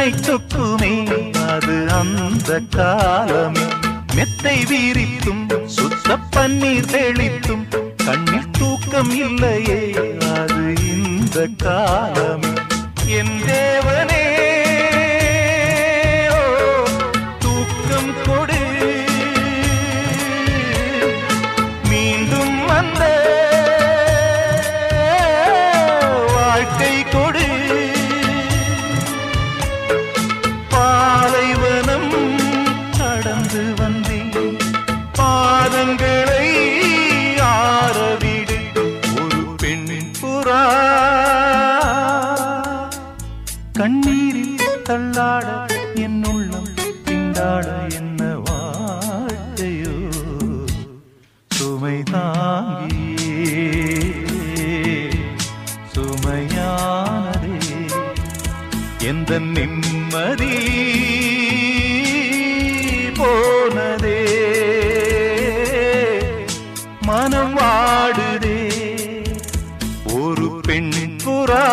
கண்ணை சொக்குமே அது அந்த காலமே மெத்தை வீரித்தும் சுத்த பன்னீர் தெளித்தும் கண்ணில் தூக்கம் இல்லையே அது இந்த காலமே என் தேவனே தூக்கம் கொடு மீண்டும் வந்த வாழ்க்கை கொடு பாலைவனம் கடந்து வந்தேன் பாதங்களை ஆரவிடு ஒரு பெண் புறா கண்ணீரில் தள்ளாட என் உள்ளம் திண்டாட என்ன வாழ்க்கையோ சுமை தாங்கியே சுமையானதே எந்த நிம்மதி போனதே மனம் வாடுதே ஒரு பெண் புறா